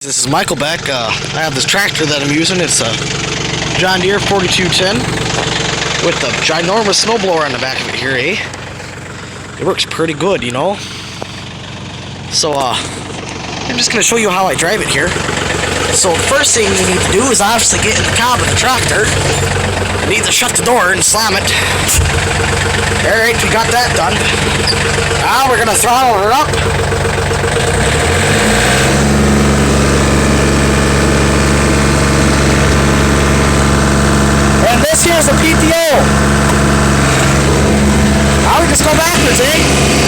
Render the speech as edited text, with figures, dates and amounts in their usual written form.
This is Michael Beck. I have this tractor that I'm using. It's a John Deere 4210 with a ginormous snowblower on the back of it here, eh? It works pretty good, you know? So, I'm just going to show you how I drive it here. So, the first thing you need to do is obviously get in the cab of the tractor. You need to shut the door and slam it. Alright, we got that done. Now we're going to throttle her up. This here's a PTO. Now we just go backwards, eh?